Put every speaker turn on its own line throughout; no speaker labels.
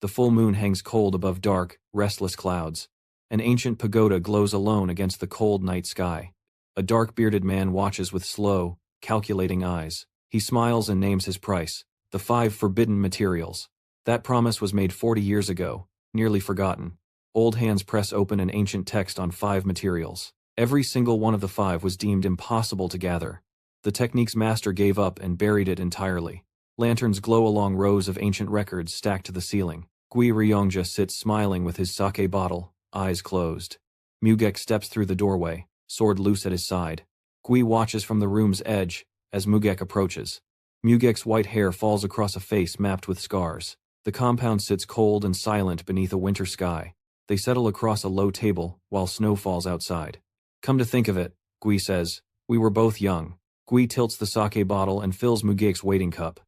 The full moon hangs cold above dark, restless clouds. An ancient pagoda glows alone against the cold night sky. A dark-bearded man watches with slow, calculating eyes. He smiles and names his price, the 5 forbidden materials. That promise was made 40 years ago, nearly forgotten. Old hands press open an ancient text on 5 materials. Every single one of the 5 was deemed impossible to gather. The technique's master gave up and buried it entirely. Lanterns glow along rows of ancient records stacked to the ceiling. Gui Ryongja sits smiling with his sake bottle, eyes closed. Mugeuk steps through the doorway, sword loose at his side. Gui watches from the room's edge as Mugeuk approaches. Mugeuk's white hair falls across a face mapped with scars. The compound sits cold and silent beneath a winter sky. They settle across a low table while snow falls outside. Come to think of it, Gui says, we were both young. Gui tilts the sake bottle and fills Mugeuk's waiting cup.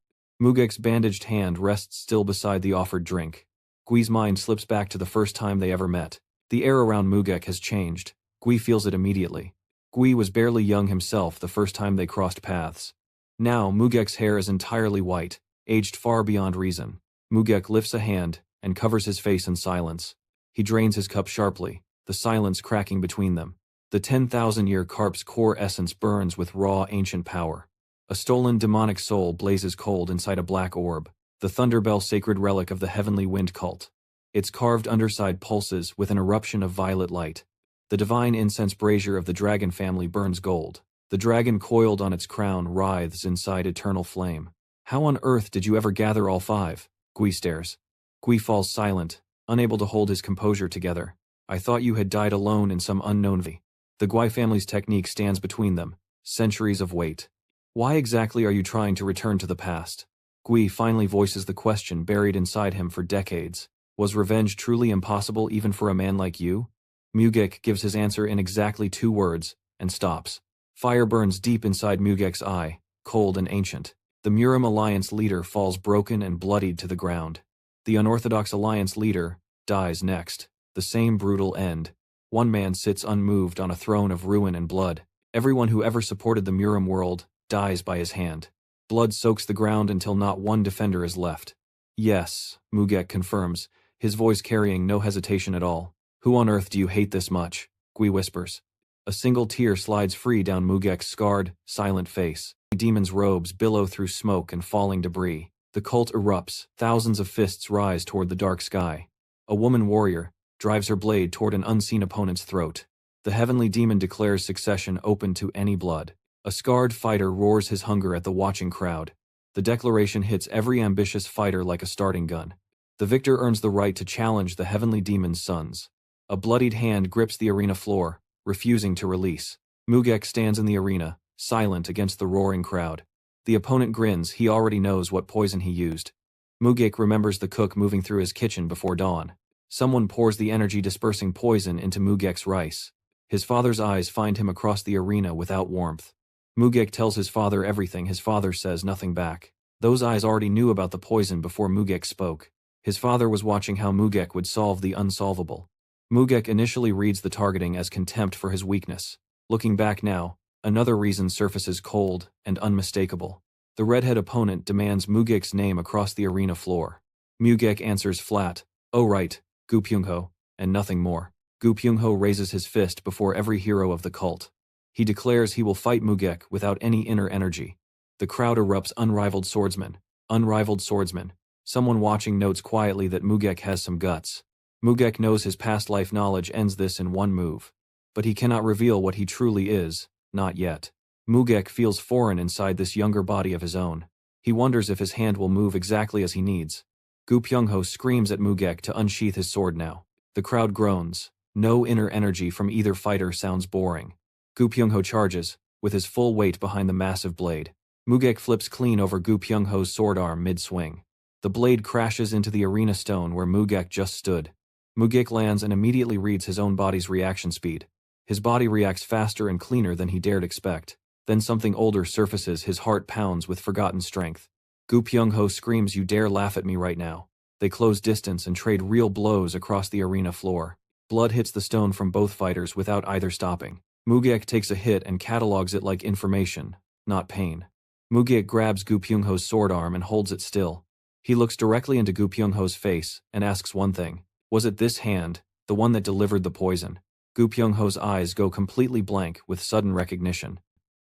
Mugeuk's bandaged hand rests still beside the offered drink. Gui's mind slips back to the first time they ever met. The air around Mugeuk has changed. Gui feels it immediately. Gui was barely young himself the first time they crossed paths. Now Mugeuk's hair is entirely white, aged far beyond reason. Mugeuk lifts a hand and covers his face in silence. He drains his cup sharply, the silence cracking between them. The 10,000-year carp's core essence burns with raw ancient power. A stolen demonic soul blazes cold inside a black orb, the Thunderbell sacred relic of the heavenly wind cult. Its carved underside pulses with an eruption of violet light. The divine incense brazier of the dragon family burns gold. The dragon coiled on its crown writhes inside eternal flame. How on earth did you ever gather all 5? Gui stares. Gui falls silent, unable to hold his composure together. I thought you had died alone in some unknown V. The Gui family's technique stands between them, centuries of weight. Why exactly are you trying to return to the past? Gui finally voices the question buried inside him for decades. Was revenge truly impossible even for a man like you? Mugeuk gives his answer in exactly 2 words, and stops. Fire burns deep inside Mugeuk's eye, cold and ancient. The Murim Alliance leader falls broken and bloodied to the ground. The unorthodox Alliance leader dies next. The same brutal end. One man sits unmoved on a throne of ruin and blood. Everyone who ever supported the Murim world dies by his hand. Blood soaks the ground until not one defender is left. Yes, Mugeuk confirms, his voice carrying no hesitation at all. Who on earth do you hate this much? Gui whispers. A single tear slides free down Mugeuk's scarred, silent face. The demon's robes billow through smoke and falling debris. The cult erupts, thousands of fists rise toward the dark sky. A woman warrior drives her blade toward an unseen opponent's throat. The heavenly demon declares succession open to any blood. A scarred fighter roars his hunger at the watching crowd. The declaration hits every ambitious fighter like a starting gun. The victor earns the right to challenge the heavenly demon's sons. A bloodied hand grips the arena floor, refusing to release. Mugeuk stands in the arena, silent against the roaring crowd. The opponent grins, he already knows what poison he used. Mugeuk remembers the cook moving through his kitchen before dawn. Someone pours the energy-dispersing poison into Mugeuk's rice. His father's eyes find him across the arena without warmth. Mugeuk tells his father everything. His father says nothing back. Those eyes already knew about the poison before Mugeuk spoke. His father was watching how Mugeuk would solve the unsolvable. Mugeuk initially reads the targeting as contempt for his weakness. Looking back now, another reason surfaces cold and unmistakable. The redhead opponent demands Mugeuk's name across the arena floor. Mugeuk answers flat, "Oh right, Gu Pyungho," and nothing more. Gu Pyungho raises his fist before every hero of the cult. He declares he will fight Mugeuk without any inner energy. The crowd erupts unrivaled swordsman. Unrivaled swordsman. Someone watching notes quietly that Mugeuk has some guts. Mugeuk knows his past life knowledge ends this in one move. But he cannot reveal what he truly is, not yet. Mugeuk feels foreign inside this younger body of his own. He wonders if his hand will move exactly as he needs. Gu Pyungho screams at Mugeuk to unsheath his sword now. The crowd groans. No inner energy from either fighter sounds boring. Gu Pyungho charges, with his full weight behind the massive blade. Mugeuk flips clean over Gu Pyungho's sword arm mid-swing. The blade crashes into the arena stone where Mugeuk just stood. Mugeuk lands and immediately reads his own body's reaction speed. His body reacts faster and cleaner than he dared expect. Then something older surfaces, his heart pounds with forgotten strength. Gu Pyungho screams, "You dare laugh at me right now." They close distance and trade real blows across the arena floor. Blood hits the stone from both fighters without either stopping. Mugeuk takes a hit and catalogs it like information, not pain. Mugeuk grabs Gu Pyungho's sword arm and holds it still. He looks directly into Gu Pyongho's face and asks one thing. Was it this hand, the one that delivered the poison? Gu Pyongho's eyes go completely blank with sudden recognition.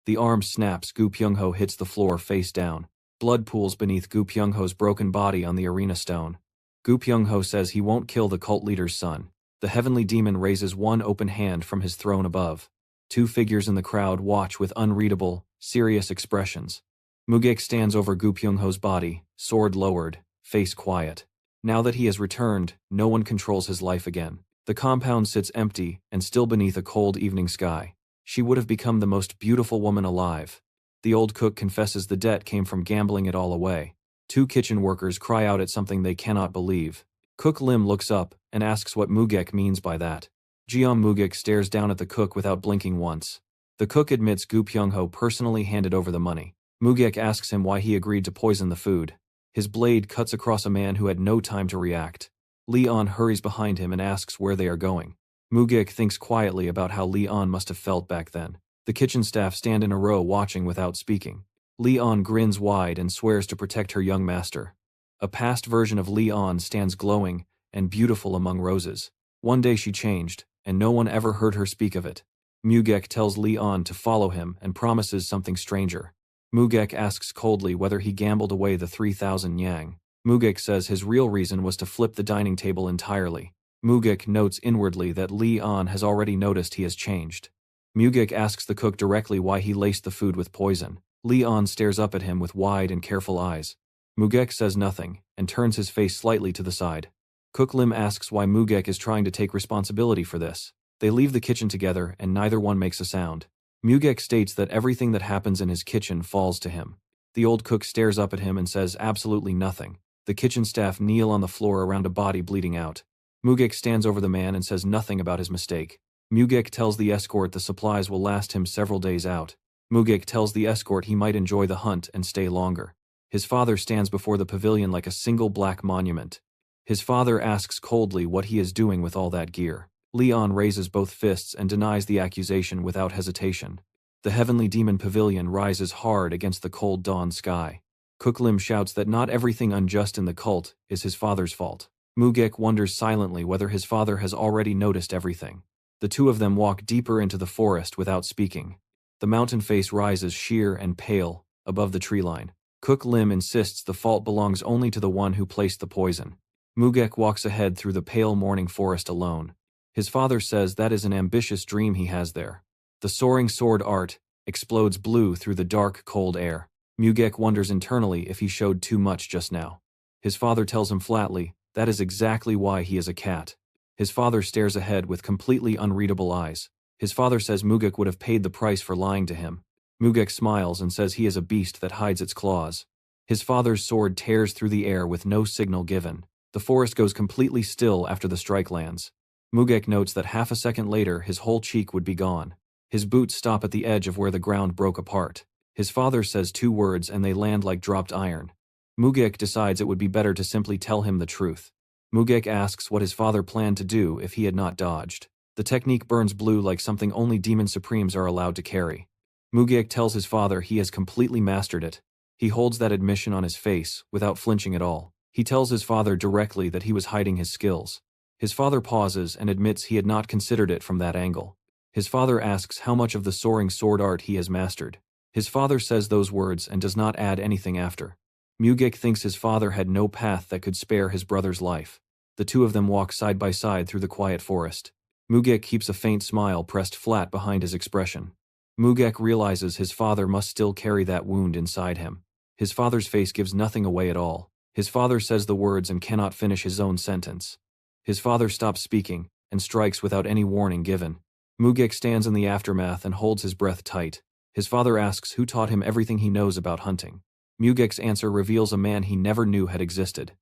The arm snaps. Gu Pyongho hits the floor face down. Blood pools beneath Gu Pyongho's broken body on the arena stone. Gu Pyongho says he won't kill the cult leader's son. The heavenly demon raises one open hand from his throne above. Two figures in the crowd watch with unreadable, serious expressions. Mugeuk stands over Gu Pyongho's body, sword lowered, face quiet. Now that he has returned, no one controls his life again. The compound sits empty and still beneath a cold evening sky. She would have become the most beautiful woman alive. The old cook confesses the debt came from gambling it all away. Two kitchen workers cry out at something they cannot believe. Cook Lim looks up and asks what Mugeuk means by that. Geom Mugeuk stares down at the cook without blinking once. The cook admits Gu Pyongho personally handed over the money. Mugeuk asks him why he agreed to poison the food. His blade cuts across a man who had no time to react. Leon hurries behind him and asks where they are going. Mugeuk thinks quietly about how Leon must have felt back then. The kitchen staff stand in a row watching without speaking. Leon grins wide and swears to protect her young master. A past version of Leon stands glowing and beautiful among roses. One day she changed, and no one ever heard her speak of it. Mugeuk tells Leon to follow him and promises something stranger. Mugeuk asks coldly whether he gambled away the 3,000 yang. Mugeuk says his real reason was to flip the dining table entirely. Mugeuk notes inwardly that Leon has already noticed he has changed. Mugeuk asks the cook directly why he laced the food with poison. Leon stares up at him with wide and careful eyes. Mugeuk says nothing, and turns his face slightly to the side. Cook Lim asks why Mugeuk is trying to take responsibility for this. They leave the kitchen together and neither one makes a sound. Mugeuk states that everything that happens in his kitchen falls to him. The old cook stares up at him and says absolutely nothing. The kitchen staff kneel on the floor around a body bleeding out. Mugeuk stands over the man and says nothing about his mistake. Mugeuk tells the escort the supplies will last him several days out. Mugeuk tells the escort he might enjoy the hunt and stay longer. His father stands before the pavilion like a single black monument. His father asks coldly what he is doing with all that gear. Leon raises both fists and denies the accusation without hesitation. The heavenly demon pavilion rises hard against the cold dawn sky. Cook Lim shouts that not everything unjust in the cult is his father's fault. Mugeuk wonders silently whether his father has already noticed everything. The two of them walk deeper into the forest without speaking. The mountain face rises sheer and pale above the tree line. Cook Lim insists the fault belongs only to the one who placed the poison. Mugeuk walks ahead through the pale morning forest alone. His father says that is an ambitious dream he has there. The soaring sword art explodes blue through the dark, cold air. Mugeuk wonders internally if he showed too much just now. His father tells him flatly, that is exactly why he is a cat. His father stares ahead with completely unreadable eyes. His father says Mugeuk would have paid the price for lying to him. Mugeuk smiles and says he is a beast that hides its claws. His father's sword tears through the air with no signal given. The forest goes completely still after the strike lands. Mugeuk notes that half a second later his whole cheek would be gone. His boots stop at the edge of where the ground broke apart. His father says two words and they land like dropped iron. Mugeuk decides it would be better to simply tell him the truth. Mugeuk asks what his father planned to do if he had not dodged. The technique burns blue like something only demon supremes are allowed to carry. Mugeuk tells his father he has completely mastered it. He holds that admission on his face, without flinching at all. He tells his father directly that he was hiding his skills. His father pauses and admits he had not considered it from that angle. His father asks how much of the soaring sword art he has mastered. His father says those words and does not add anything after. Mugeuk thinks his father had no path that could spare his brother's life. The two of them walk side by side through the quiet forest. Mugeuk keeps a faint smile pressed flat behind his expression. Mugeuk realizes his father must still carry that wound inside him. His father's face gives nothing away at all. His father says the words and cannot finish his own sentence. His father stops speaking and strikes without any warning given. Mugeuk stands in the aftermath and holds his breath tight. His father asks who taught him everything he knows about hunting. Mugeuk's answer reveals a man he never knew had existed.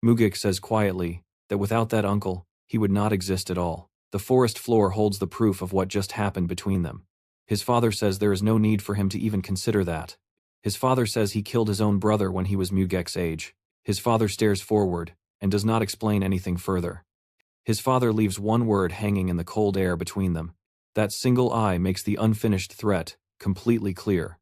Mugeuk says quietly that without that uncle, he would not exist at all. The forest floor holds the proof of what just happened between them. His father says there is no need for him to even consider that. His father says he killed his own brother when he was Mugeuk's age. His father stares forward and does not explain anything further. His father leaves one word hanging in the cold air between them. That single eye makes the unfinished threat completely clear.